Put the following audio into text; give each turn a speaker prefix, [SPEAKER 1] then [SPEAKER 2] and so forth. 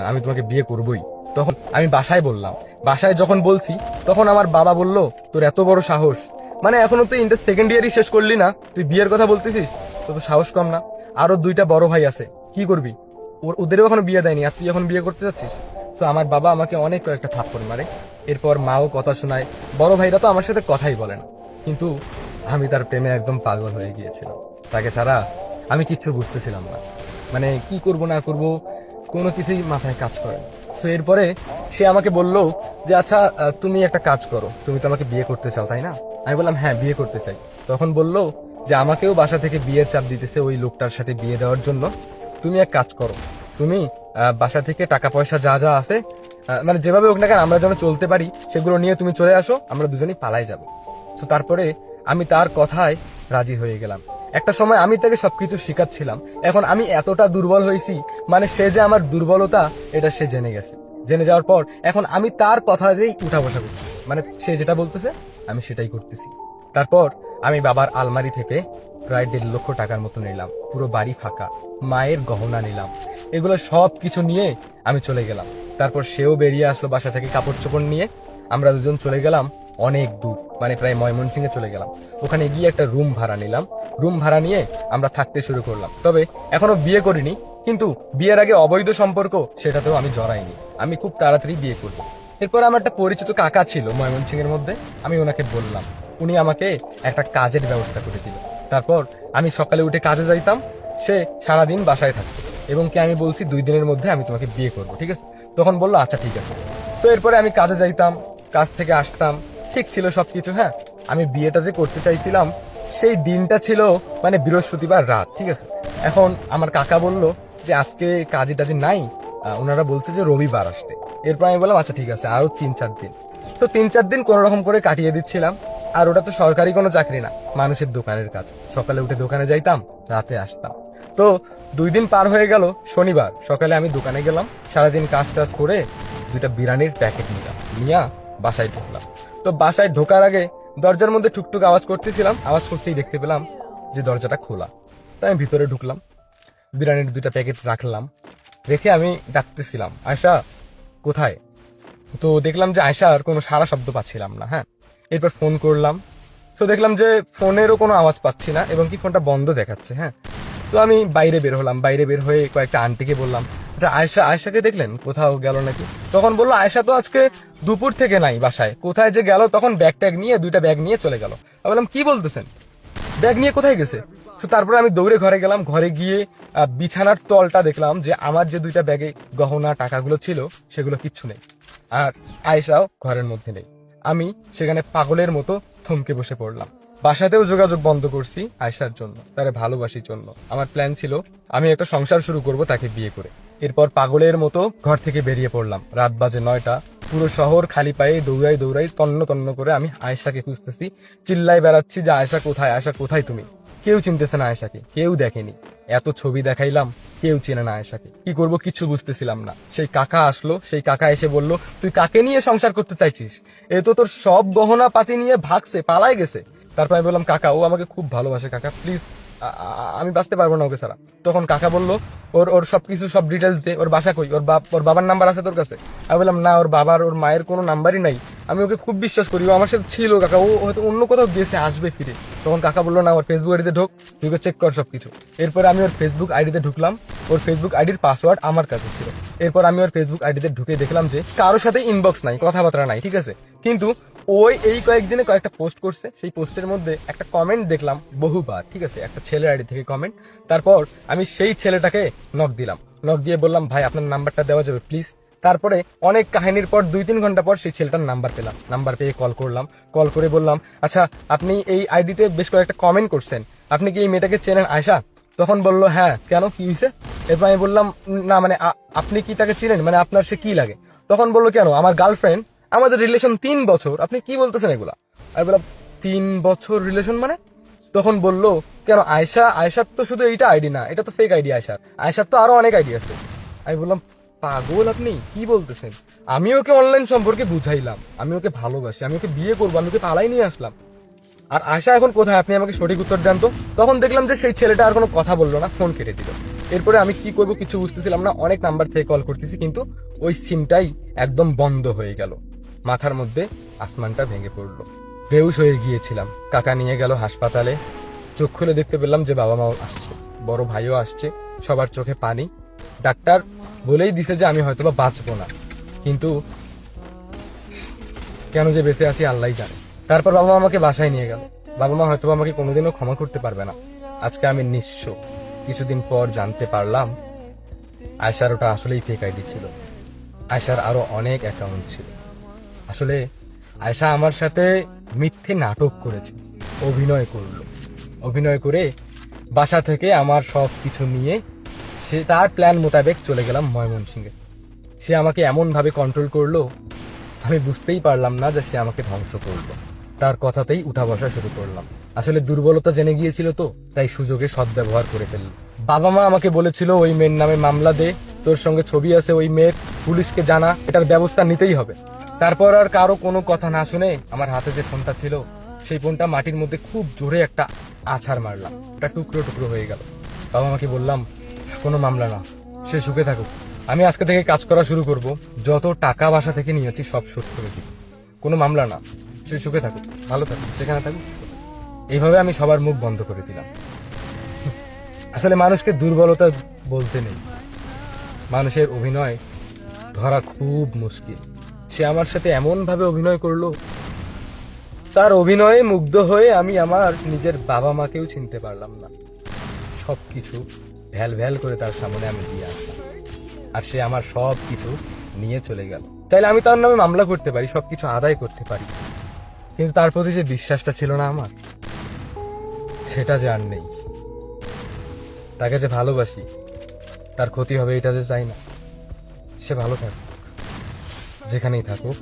[SPEAKER 1] আমি তোমাকে বিয়ে করবই। তখন আমি বাসায় বললাম, বাসায় যখন বলছি তখন আমার বাবা বলল, তোর এত বড় সাহস, মানে এখনো তুই ইন্টার সেকেন্ড ইয়ারই শেষ করলি না, তুই বিয়ের কথা বলতেছিস? তো তো সাহস কম না। আরো 2টা বড় ভাই আছে, কি করবি? ওদেরও এখনো বিয়ে দেয়নি, আর তুই এখন বিয়ে করতে যাচ্ছিস? তো আমার বাবা আমাকে অনেক কয়েকটা থাপ্পড় মারে। এরপর মাও কথা শোনায়। বড় ভাইরা তো আমার সাথে কথাই বলে না, কিন্তু আমি তার প্রেমে একদম পাগল হয়ে গিয়েছিলাম। তাকে ছাড়া আমি কিচ্ছু বুঝতেছিলাম না, মানে কি করব না করব কোনো কিছুই মাথায় কাজ করে না। তো এরপরে সে আমাকে বলল যে আচ্ছা, তুমি একটা কাজ করো, তুমি তো আমাকে বিয়ে করতে চাও তাই না? আমি বললাম হ্যাঁ, বিয়ে করতে চাই। তখন বলল যে আমাকেও বাসা থেকে বিয়ের চাপ দিতেছে ওই লোকটার সাথে বিয়ে দেওয়ার জন্য। তুমি এক কাজ করো, তুমি বাসা থেকে টাকা পয়সা যা যা আছে, মানে যেভাবে হোক না কেন আমরা যেন চলতে পারি, সেগুলো নিয়ে তুমি চলে আসো, আমরা দুজনেই পালাই যাবো। তো তারপরে আমি তার কথায় রাজি হয়ে গেলাম। একটা সময় আমি তাকে সবকিছু শিখাচ্ছিলাম, এখন আমি এতটা দুর্বল হয়েছি, মানে সে যে আমার দুর্বলতা এটা সে জেনে গেছে। জেনে যাওয়ার পর এখন আমি তার কথা যেই উঠা বসা করছি, মানে সে যেটা বলতেছে আমি সেটাই করতেছি। তারপর আমি বাবার আলমারি থেকে প্রায় 1.5 লক্ষ টাকার মতো নিলাম, পুরো বাড়ি ফাঁকা, মায়ের গহনা নিলাম, এগুলো সব কিছু নিয়ে আমি চলে গেলাম। তারপর সেও বেরিয়ে আসলো বাসা থেকে কাপড় চোপড় নিয়ে। আমরা দুজন চলে গেলাম অনেক দূর, মানে প্রায় ময়মনসিংহে চলে গেলাম। ওখানে গিয়ে একটা রুম ভাড়া নিলাম। রুম ভাড়া নিয়ে আমরা থাকতে শুরু করলাম। তবে এখনো বিয়ে করিনি, কিন্তু বিয়ের আগে অবৈধ সম্পর্ক সেটাতেও আমি জড়াইনি। আমি খুব তাড়াতাড়ি বিয়ে করব। এরপর আমার একটা পরিচিত কাকা ছিল ময়মনসিংহের মধ্যে, আমি ওনাকে বললাম, উনি আমাকে একটা কাজের ব্যবস্থা করে দিল। তারপর আমি সকালে উঠে কাজে যাইতাম, সে সারাদিন বাসায় থাকতো, এবং কি আমি বলছি 2 দিনের মধ্যে আমি তোমাকে বিয়ে করবো, ঠিক আছে? তখন বললো আচ্ছা ঠিক আছে। তো এরপরে আমি কাজে যাইতাম, কাজ থেকে আসতাম, ঠিক ছিল সবকিছু। হ্যাঁ, আমি বিয়েটা যে করতে চাইছিলাম সেই দিনটা ছিল মানে বৃহস্পতিবার রাত, ঠিক আছে? এখন আমার কাকা বলল যে আজকে কাজী টাজি নাই, ওনারা বলছে যে রবিবার আসতে। এরপর আমি বললাম আচ্ছা ঠিক আছে, আরো 3-4 দিন। তো 3-4 দিন কোনো রকম করে কাটিয়ে দিচ্ছিলাম। আর ওটা তো সরকারি কোনো চাকরি না, মানুষের দোকানের কাজ। সকালে উঠে দোকানে যাইতাম, রাতে আসতাম। তো 2 দিন পার হয়ে গেল। শনিবার সকালে আমি দোকানে গেলাম, সারাদিন কাজ টাজ করে 2টা বিরিয়ানির প্যাকেট নিলাম, নিয়ে বাসায় ঢুকলাম। তো বাসায় ঢোকার আগে দরজার মধ্যে টুকটুক আওয়াজ করতেছিলাম, আওয়াজ করতেই দেখতে পেলাম যে দরজাটা খোলা। তাই আমি ভিতরে ঢুকলাম, বিরিয়ানির 2টা প্যাকেট রাখলাম, রেখে আমি ডাকতেছিলাম আয়শা কোথায়। তো দেখলাম যে আয়শার কোনো সারা শব্দ পাচ্ছিলাম না। হ্যাঁ, এরপর ফোন করলাম, তো দেখলাম যে ফোনেরও কোনো আওয়াজ পাচ্ছি না, এবং কি ফোনটা বন্ধ দেখাচ্ছে। হ্যাঁ, তো আমি বাইরে বের হলাম, বাইরে বের হয়ে কয়েকটা আন্টিকে বললাম যে আয়শাকে দেখলেন, কোথাও গেল নাকি? তখন বললো আয়শা তো আজকে দুপুর থেকে নাই বাসায়, কোথায় যে গেল। তখন ব্যাগ ট্যাগ নিয়ে 2টা ব্যাগ নিয়ে চলে গেল। আমি বললাম কি বলতেছেন, ব্যাগ নিয়ে কোথায় গেছে? তো তারপরে আমি দৌড়ে ঘরে গেলাম, ঘরে গিয়ে বিছানার তলটা দেখলাম যে আমার যে 2টা ব্যাগে গহনা টাকাগুলো ছিল সেগুলো কিচ্ছু নেই, আর আয়েশাও ঘরের মধ্যে নেই। আমি সেখানে পাগলের মতো থমকে বসে পড়লাম। বাসাতেও যোগাযোগ বন্ধ করছি আয়েশার জন্য, তারে ভালোবাসির জন্য। আমার প্ল্যান ছিল আমি একটা সংসার শুরু করব তাকে বিয়ে করে। এরপর পাগলের মতো ঘর থেকে বেরিয়ে পড়লাম। রাত বাজে 9টা, পুরো শহর খালি পায়ে দৌড়াই দৌড়াই তন্ন তন্ন করে আমি আয়েশাকে খুঁজতেছি। চিল্লাই বেড়াচ্ছি যে আয়েশা কোথায়, আয়েশা কোথায় তুমি? কেউ চিনতেছে না আয়েশাকে, কেউ দেখেনি। এত ছবি দেখাইলাম, কেউ চেনে না আয়েশাকে। কি করব কিছু বুঝতেছিলাম না। সেই কাকা আসলো, সেই কাকা এসে বলল তুই কাকে নিয়ে সংসার করতে চাইছিস? এ তো তোর সব গহনা পাতি নিয়ে ভাগছে, পালাই গেছে। তারপর আমি বললাম কাকা, ও আমাকে খুব ভালোবাসে কাকা, প্লিজ আমি বাঁচতে পারবো না ওকে ছাড়া। তখন কাকা বলল ওর ওর সবকিছু সব ডিটেলস দে, ওর বাসা কই, ওর বাবার নাম্বার আছে তোর কাছে? আমি বললাম না, ওর বাবার ওর মায়ের কোনো নাম্বারই নাই। আমি ওকে খুব বিশ্বাস করি, ও আমার সাথে ছিল কাকা, ও হয়তো অন্য কোথাও গেছে, আসবে ফিরে। তখন কাকা বললো না, ওর ফেসবুক আইডিতে ঢোক, তুই চেক কর সবকিছু। এরপর আমি ওর ফেসবুক আইডিতে ঢুকলাম, ওর ফেসবুক আইডির পাসওয়ার্ড আমার কাছে ছিল। এরপর আমি ওর ফেসবুক আইডিতে ঢুকে দেখলাম যে কারোর সাথে ইনবক্স নাই, কথাবার্তা নাই, ঠিক আছে? কিন্তু ওই এই কয়েকদিনে কয়েকটা পোস্ট করছে, সেই পোস্টের মধ্যে একটা কমেন্ট দেখলাম বহুবার, ঠিক আছে, একটা ছেলের আইডি থেকে কমেন্ট। তারপর আমি সেই ছেলেটাকে নক দিলাম, নক দিয়ে বললাম ভাই আপনার নাম্বারটা দেওয়া যাবে প্লিজ? তারপরে অনেক কাহিনীর পর 2-3 ঘন্টা পর সেই ছেলেটার নাম্বার পেলাম, নাম্বার পেয়ে কল করলাম। কল করে বললাম আচ্ছা আপনি এই আইডিতে বেশ কয়েকটা কমেন্ট করছেন, আপনি কি এই মেয়েটাকে চেনেন আয়শা? তখন বললো হ্যাঁ, কেন কি হয়েছে? এরপর আমি বললাম না মানে আপনি কি তাকে চিনেন, মানে আপনার সে কি লাগে? তখন বললো কেন, আমার গার্লফ্রেন্ড, আমাদের রিলেশন 3 বছর, আপনি কি বলতেছেন এগুলা? আমি বললাম 3 বছর রিলেশন মানে? তখন বললো কেন আয়শার তো শুধু এইটা আইডি না, এটা তো ফেক আইডি আয়শার তো আরো অনেক আইডি আছে। আমি বললাম পাগল আপনি, কি বলতেছেন? আমি ওকে অনলাইন সম্পর্কে বুঝাইলাম আমি ওকে ভালোবাসি, আমি ওকে বিয়ে করবো, আমি ওকে পালাই নিয়ে আসলাম। আর আয়শা এখন কোথায়, আপনি আমাকে সঠিক উত্তর দেন তো। তখন দেখলাম যে সেই ছেলেটা আর কোনো কথা বললো না, ফোন কেটে দিল। এরপরে আমি কি করব কিছু বুঝতেছিলাম না, অনেক নাম্বার থেকে কল করতেছি কিন্তু ওই সিমটাই একদম বন্ধ হয়ে গেল। মাথার মধ্যে আসমানটা ভেঙে পড়লো, বেহুশ হয়ে গিয়েছিলাম। কাকা নিয়ে গেল হাসপাতালে, চোখ খুলে দেখতে পেলাম যে বাবা মাও আসছে, বড় ভাইও আসছে, সবার চোখে পানি। ডাক্তার বলেই দিছে যে আমি হয়তোবা বাঁচবো না, কিন্তু কেন যে বেঁচে আছি আল্লাহই জানে। তারপর বাবা মা আমাকে বাসায় নিয়ে গেল। বাবা মা হয়তো আমাকে কোনোদিনও ক্ষমা করতে পারবে না। আজকে আমি নিঃস্ব। কিছুদিন পর জানতে পারলাম আয়শার ওটা আসলেই ফেক আইডি ছিল। আয়শার আরো অনেক অ্যাকাউন্ট ছিল। আসলে আয়শা আমার সাথে মিথ্যে নাটক করেছে, অভিনয় করলো। অভিনয় করে বাসা থেকে আমার সব কিছু নিয়ে সে তার প্ল্যান মোতাবেক চলে গেলাম ময়মনসিংহে। সে আমাকে এমন ভাবে কন্ট্রোল করলো, আমি বুঝতেই পারলাম না যে সে আমাকে ধ্বংস করলো। তার কথাতেই উঠা বসা শুরু করলাম। আসলে দুর্বলতা জেনে গিয়েছিল তো, তাই সুযোগে সদ্ব্যবহার করে ফেলল। বাবা মা আমাকে বলেছিল ওই মেয়ের নামে মামলা দে, তোর সঙ্গে ছবি আছে ওই মেয়ের, পুলিশকে জানা, এটার ব্যবস্থা নিতেই হবে। তারপর আর কারো কোনো কথা না শুনে আমার হাতে যে ফোনটা ছিল সেই ফোনটা মাটির মধ্যে খুব জোরে একটা আছাড় মারলাম, ওটা টুকরো টুকরো হয়ে গেল। বাবা মাকে বললাম কোনো মামলা না, সে সুখে থাকুক, আমি আজকে থেকে কাজ করা শুরু করব, যত টাকা বাসা থেকে নিয়েছি সব শোধ করে দিব, কোনো মামলা না, সে সুখে থাকুক, ভালো থাকুক, যেখানে থাকুক। এইভাবে আমি সবার মুখ বন্ধ করে দিলাম। আসলে মানুষকে দুর্বলতা বলতে নেই, মানুষের অভিনয় ধরা খুব মুশকিল। সে আমার সাথে এমন ভাবে অভিনয় করলো, তার অভিনয়ে মুগ্ধ হয়ে আমি আমার নিজের বাবা মাকেও চিনতে পারলাম না। সবকিছু ভ্যাল ভ্যাল করে তার সামনে আমি দিয়ে আসলাম, আর সে আমার সব কিছু নিয়ে চলে গেল। চাইলে আমি তার নামে মামলা করতে পারি, সবকিছু আদায় করতে পারি, কিন্তু তার প্রতি যে বিশ্বাসটা ছিল না আমার, সেটা যে আর নেই। তাকে যে ভালোবাসি, তার ক্ষতি হবে এটা যে চাই না। সে ভালো থাকুক, যেখানেই থাকুক,